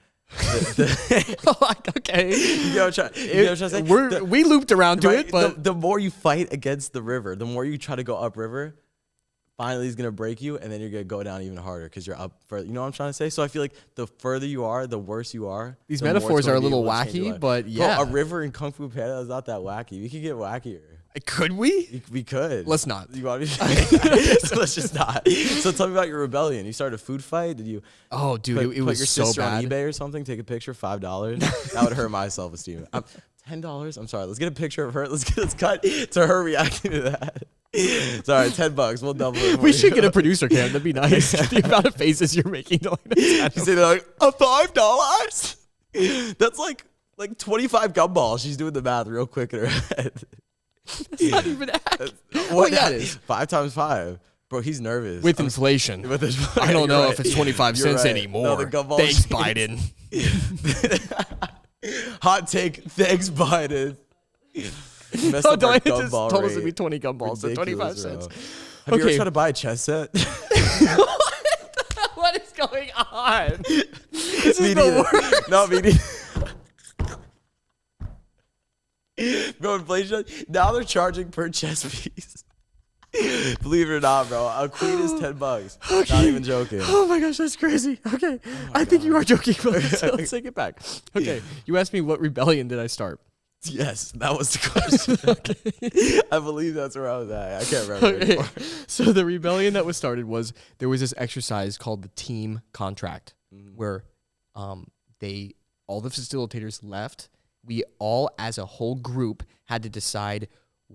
Okay. You know what I'm trying to say? We looped around to it, but the more you fight against the river, the more you try to go upriver, finally he's going to break you. And then you're going to go down even harder because you're up further. You know what I'm trying to say? So I feel like the further you are, the worse you are. These metaphors are a little wacky, but yeah. Bro, a river in Kung Fu Panda is not that wacky. We could get wackier. Could we? We could. Let's not. You want me to? So let's just not. So tell me about your rebellion. You started a food fight. Did you? Oh, dude, it was your so sister bad. on eBay or something. Take a picture. $5. That would hurt my self-esteem. $10. I'm sorry. Let's get a picture of her. Let's cut to her reacting to that. Sorry, $10. We'll double it. We should get a producer cam. That'd be nice. The amount of faces you're making. You say they're like $5. That's like 25 gumballs. She's doing the math real quick in her head. That's not even accurate. What that is? 5 times 5. Bro, he's nervous. With inflation. I don't know if it's 25 cents anymore. No, the gumballs. Thanks, Biden. Hot take. Thanks, Biden. Messed No, up our Diana just gumball told us rate. it'd be 20 gumballs, so 25 Ridiculous, cents. bro. Have you ever tried to buy a chess set? What is going on? This Me is the neither. worst. No, me neither. Bro, inflation, now they're charging per chess piece. Believe it or not, bro. A queen is $10. Okay. Not even joking. Oh my gosh, that's crazy. Okay. I think you are joking, but let's take it back. Okay. You asked me what rebellion did I start. Yes, that was the question. I believe that's where I was at. I can't remember anymore. So the rebellion that was started was there was this exercise called the team contract, where all the facilitators left. We all, as a whole group, had to decide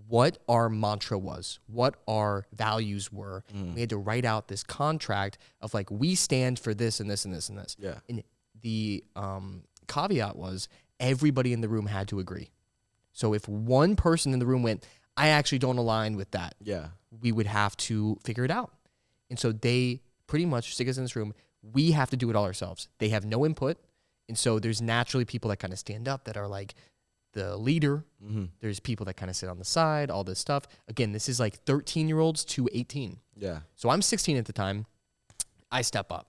what our mantra was, what our values were. We had to write out this contract of like, we stand for this and this and this and this. Yeah. And the caveat was everybody in the room had to agree. So if one person in the room went, I actually don't align with that, we would have to figure it out. And so they pretty much stick us in this room. We have to do it all ourselves. They have no input. And so there's naturally people that kind of stand up that are like the leader. There's people that kind of sit on the side, all this stuff. Again, this is like 13-year-olds to 18. Yeah. So I'm 16 at the time. I step up.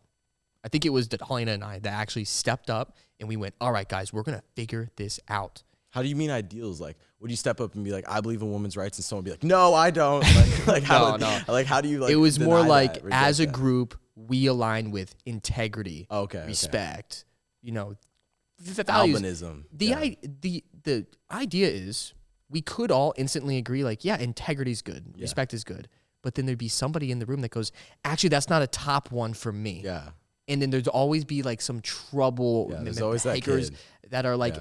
I think it was Delina and I that actually stepped up, and we went, all right, guys, we're going to figure this out. How do you mean ideals? Like, would you step up and be like, I believe in women's rights, and someone be like, no, I don't? Like how? No. Like, how do you like? It was more like, that, as a that? group, we align with integrity, respect, you know, the values. Albinism. The idea is we could all instantly agree, like, yeah, integrity is good, respect is good. But then there'd be somebody in the room that goes, actually, that's not a top one for me. Yeah. And then there'd always be like some trouble there's always makers that are like,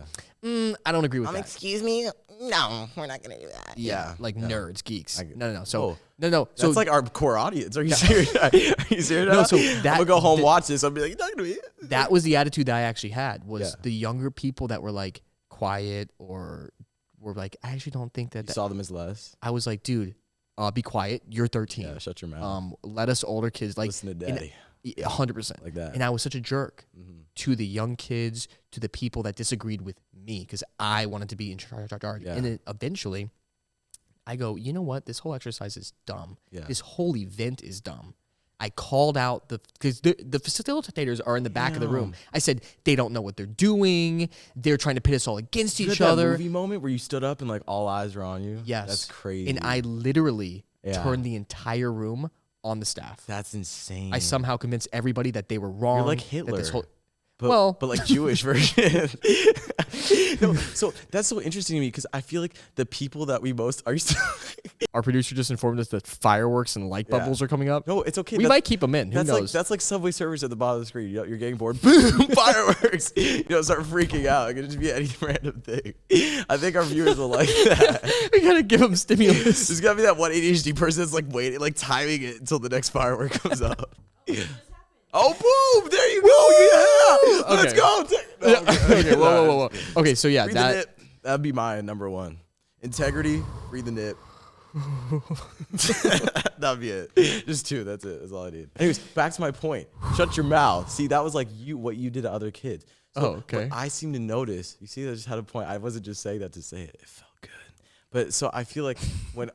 I don't agree with that. Excuse me? No, we're not going to do that. Like nerds, geeks. No. Oh. No. That's like our core audience. Are you serious? Are you serious? No, so I'm gonna go home, watch this. I'll be like, you're not gonna be. That was the attitude that I actually had, was the younger people that were like quiet or were like, I actually don't think that. You saw them as less. I was like, dude, be quiet. You're 13. Yeah, shut your mouth. Let us older kids like listen to daddy. 100% Like that. And I was such a jerk to the young kids, to the people that disagreed with me, because I wanted to be in charge. Yeah. And then eventually I go, you know what? This whole exercise is dumb. Yeah. This whole event is dumb. I called out because the facilitators are in the back of the room. I said, they don't know what they're doing. They're trying to pit us all against each other. That movie moment where you stood up and like all eyes were on you. Yes. That's crazy. And I literally turned the entire room on the staff. That's insane. I somehow convinced everybody that they were wrong. You're like that Hitler. But like Jewish version. No, so that's so interesting to me because I feel like the people that we most are. Our producer just informed us that fireworks and light bubbles are coming up. No, it's okay. We might keep them in. Who knows? That's like Subway servers at the bottom of the screen. You're getting bored. Boom! Fireworks. Start freaking out. It could just be any random thing. I think our viewers will like that. We gotta give them stimulus. There's gotta be that one ADHD person that's like waiting, like timing it until the next firework comes up. Oh, boom! There you go. Yeah, let's go. Okay, whoa. Okay, so yeah, that'd be my number one. Integrity, breathe the nip. That'd be it. Just two. That's it. That's all I need. Anyways, back to my point. Shut your mouth. See, that was like what you did to other kids. So, okay. But I seem to notice. You see, I just had a point. I wasn't just saying that to say it. It felt good. But so I feel like when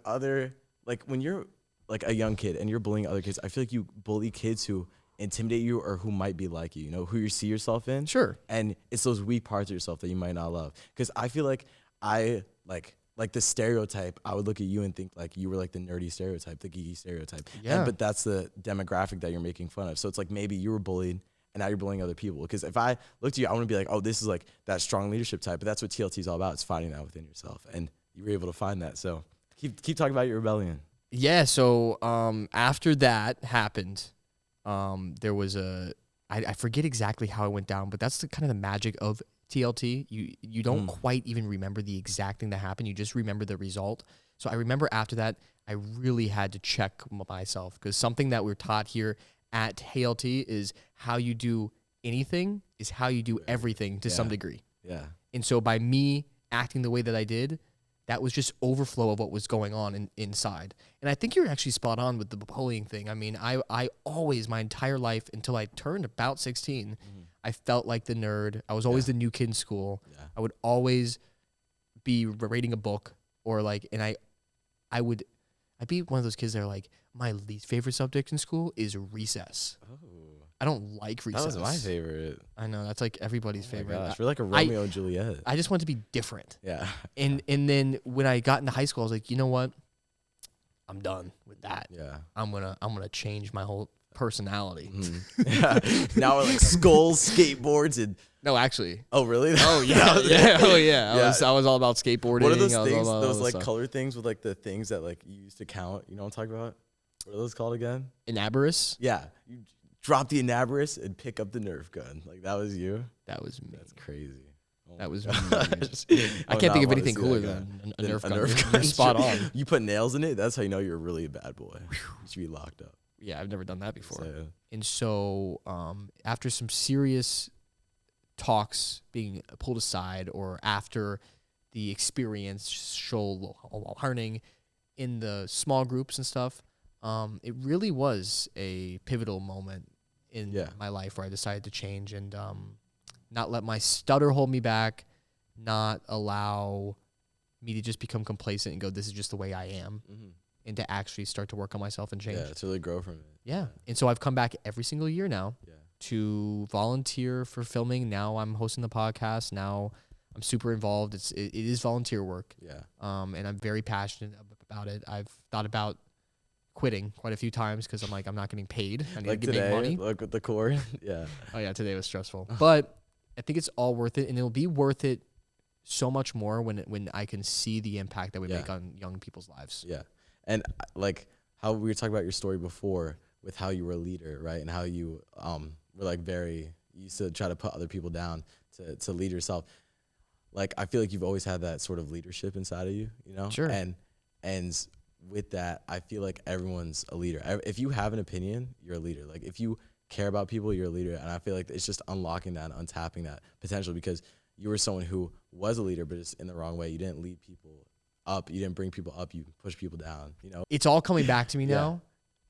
you're like a young kid and you're bullying other kids, I feel like you bully kids who intimidate you or who might be like you know, who you see yourself in. Sure. And it's those weak parts of yourself that you might not love. Because I feel like I like the stereotype, I would look at you and think like you were like the nerdy stereotype, the geeky stereotype. Yeah. But that's the demographic that you're making fun of. So it's like maybe you were bullied and now you're bullying other people. Because if I looked at you, I want to be like, oh, this is like that strong leadership type. But that's what TLT is all about. It's finding that within yourself. And you were able to find that. So keep talking about your rebellion. Yeah. So after that happened, there was I forget exactly how it went down, but that's the kind of the magic of TLT. You don't quite even remember the exact thing that happened. You just remember the result. So I remember after that, I really had to check myself, because something that we're taught here at TLT is how you do anything is how you do everything to some degree. Yeah. And so by me acting the way that I did, that was just overflow of what was going on inside. And I think you're actually spot on with the bullying thing. I mean, I always, my entire life until I turned about 16, I felt like the nerd. I was always the new kid in school. Yeah. I would always be reading a book or like, and I'd be one of those kids that are like, my least favorite subject in school is recess. Oh. I don't like recess. That was my favorite. I know, that's like everybody's favorite. Gosh, we're like a Romeo and Juliet. I just want to be different. Yeah. And then when I got into high school, I was like, you know what? I'm done with that. Yeah. I'm gonna change my whole personality. Yeah. Now we're like skulls, skateboards, and No, actually. oh really? Oh yeah, yeah. Oh yeah. Yeah. I was all about skateboarding. What are those I was all things? about all Those that like stuff. color things with like the things that like you used to count. You know what I'm talking about? What are those called again? Inabarus. Yeah, you drop the Inabarus and pick up the Nerf gun. Like that was you. That was me. That's crazy. Oh That my was gosh. I can't think of anything cooler than a Nerf gun. You're spot on. You put nails in it. That's how you know you're really a bad boy. You should be locked up. Yeah, I've never done that before. So, And so after some serious talks being pulled aside, or after the experiential learning in the small groups and stuff, it really was a pivotal moment in my life where I decided to change and not let my stutter hold me back, not allow me to just become complacent and go, this is just the way I am, and to actually start to work on myself and change. Yeah, to really grow from it. Yeah. And so I've come back every single year now Yeah. to volunteer for filming. Now I'm hosting the podcast. Now I'm super involved. It is volunteer work. Yeah. And I'm very passionate about it. I've thought about quitting quite a few times because I'm like, I'm not getting paid. I need Like to make today, money. like with the cord. Yeah. Oh yeah, today was stressful. But I think it's all worth it, and it'll be worth it so much more when I can see the impact that we make on young people's lives. Yeah. And like how we were talking about your story before with how you were a leader, right? And how you were like you used to try to put other people down to lead yourself. Like I feel like you've always had that sort of leadership inside of you, you know? Sure. And with that, I feel like everyone's a leader. If you have an opinion, you're a leader. Like if you care about people, you're a leader. And I feel like it's just unlocking that and untapping that potential, because you were someone who was a leader, but it's in the wrong way. You didn't lead people up. You didn't bring people up. You push people down, you know? It's all coming back to me now.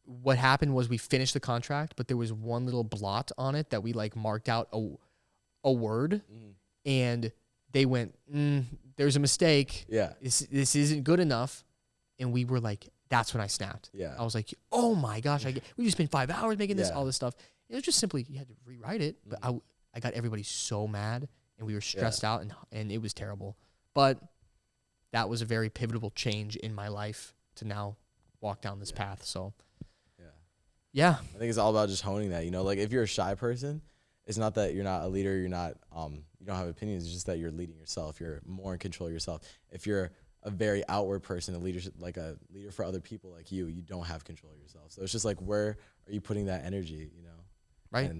What happened was we finished the contract, but there was one little blot on it that we like marked out a word, and they went, there's a mistake. Yeah. This isn't good enough. And we were like, that's when I snapped. Yeah. I was like, oh my gosh, we just spent 5 hours making this, Yeah. all this stuff. It was just simply, you had to rewrite it. But I got everybody so mad, and we were stressed out, and it was terrible. But that was a very pivotal change in my life to now walk down this path. So, yeah. I think it's all about just honing that, you know? Like if you're a shy person, it's not that you're not a leader, you're not, you don't have opinions, it's just that you're leading yourself. You're more in control of yourself. If you're a very outward person, a leader for other people like you don't have control of yourself. So it's just like, where are you putting that energy, you know? Right.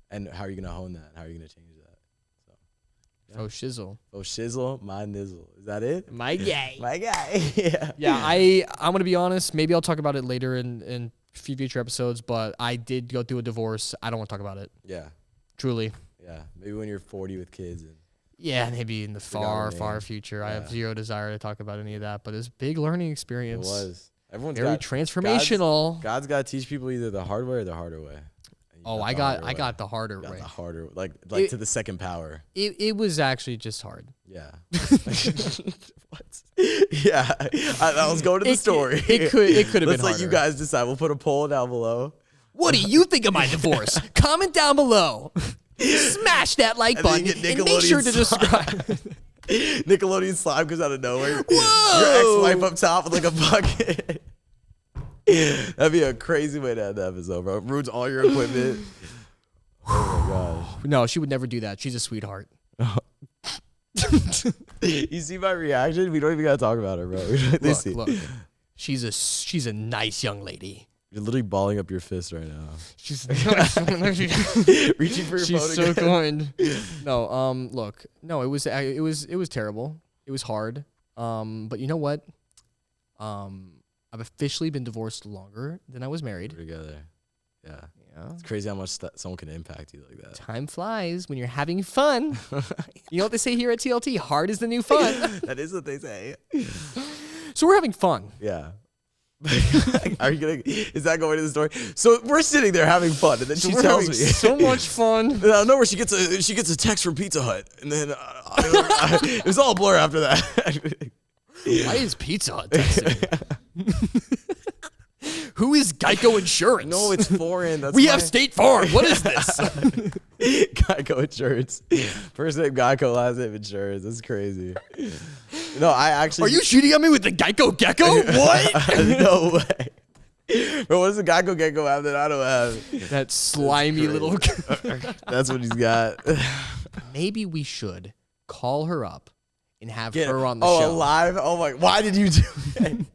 And how are you going to hone that? How are you going to change that? So, yeah. Faux shizzle. Oh, shizzle, my nizzle. Is that it? My guy. My guy. Yeah. Yeah, I'm going to be honest. Maybe I'll talk about it later in future episodes, but I did go through a divorce. I don't want to talk about it. Yeah. Truly. Yeah. Maybe when you're 40 with kids. And Yeah, maybe in the far name. future. I have zero desire to talk about any of that, but it's a big learning it experience. was. Everyone's Very transformational. God's got to teach people either the hard way or the harder way. And you Oh, I the harder got way. the harder You got way. the harder, like It- to the second power. It was actually just hard. Yeah. What? Yeah. I was going to the story. It could have been Let's let harder. you guys decide. We'll put a poll down below. What do you think of my divorce? Comment down below. Smash that like And then button you get and make sure to Nickelodeon subscribe. Nickelodeon slime comes out of nowhere. Whoa! Your ex-wife up top with like a bucket. That'd be a crazy way to end the episode, bro. Ruins all your equipment. Oh my gosh. No, she would never do that. She's a sweetheart. You see my reaction? We don't even gotta talk about her, bro. Look. She's a nice young lady. You're literally balling up your fist right now. She's Reaching for your she's phone so again. kind. No, look. No, it was terrible. It was hard. But you know what? I've officially been divorced longer than I was married. We're together. Yeah. Yeah. It's crazy how much someone can impact you like that. Time flies when you're having fun. You know what they say here at TLT? Hard is the new fun. That is what they say. So we're having fun. Yeah. Are you gonna? Is that going to the story? So we're sitting there having fun, and then she We're tells having me so much fun. And out of nowhere she gets a text from Pizza Hut, and then it was all a blur after that. Why is Pizza Hut texting me? Who is Geico Insurance? No, it's foreign. That's we why. have State Farm. What is this? Geico Insurance. First name Geico, last name Insurance. That's crazy. No, I actually. Are you shooting at me with the Geico Gecko? What? No way. Bro, what does the Geico Gecko have that I don't have? That slimy little. That's what he's got. Maybe we should call her up and have Get her on the oh, show. alive? Oh my! Why did you do that?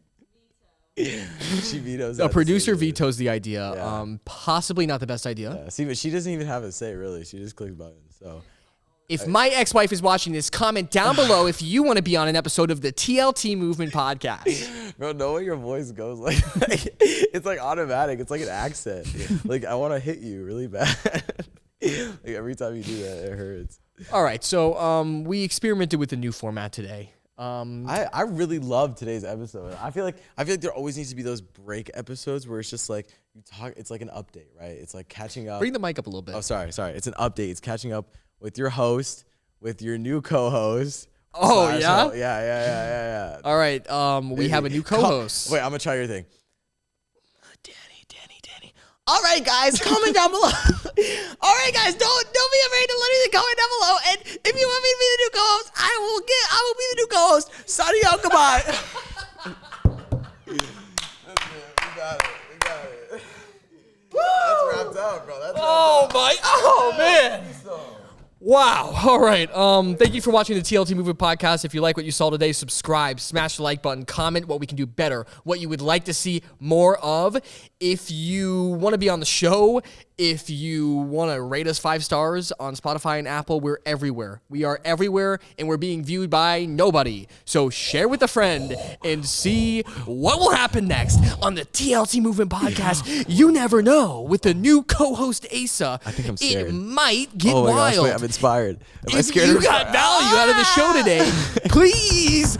She vetoes. The producer vetoes the idea. Yeah. Possibly not the best idea. Yeah, see, but she doesn't even have a say, really. She just clicks buttons. So. If my ex-wife is watching this, comment down below if you want to be on an episode of the TLT Movement podcast. Bro, know what your voice goes like. It's like automatic. It's like an accent. Like I want to hit you really bad. Like every time you do that, it hurts. All right, so we experimented with a new format today. I really love today's episode. I feel like there always needs to be those break episodes where it's just like you talk. It's like an update, right? It's like catching up. Bring the mic up a little bit. Oh, sorry. It's an update. It's catching up with your host, with your new co-host. Oh, / yeah? Yeah. All right, we have a new co-host. Wait, I'm gonna try your thing. Danny. All right, guys, comment down below. All right, guys, don't be afraid to leave a comment down below. And if you want me to be the new co-host, I will be the new co-host. Signing out. Goodbye. That's it. We got it. That's wrapped up, bro. Oh man. Wow. All right. Thank you for watching the TLT Movement podcast. If you like what you saw today, subscribe, smash the like button, comment what we can do better, what you would like to see more of. If you want to be on the show, if you want to rate us 5 stars on Spotify and Apple, we're everywhere. We are everywhere, and we're being viewed by nobody. So share with a friend and see what will happen next on the TLT Movement podcast. You never know. With the new co-host Asa, I think I'm scared. it might get Oh my wild. gosh, wait, I'm inspired. Am I If scared? you got value out of the show today, please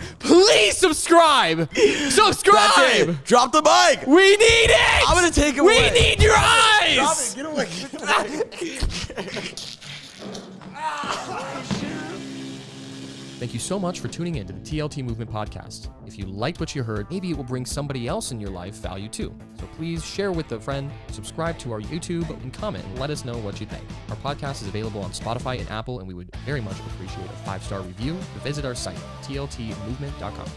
subscribe. Subscribe. That's it. Drop the mic. We need it. I'm gonna take it We away. need your eyes. Drop it. Get away. Thank you so much for tuning in to the TLT Movement podcast. If you liked what you heard, maybe it will bring somebody else in your life value too. So please share with a friend, subscribe to our YouTube, and comment and let us know what you think. Our podcast is available on Spotify and Apple, and we would very much appreciate a 5-star review. Visit our site, tltmovement.com.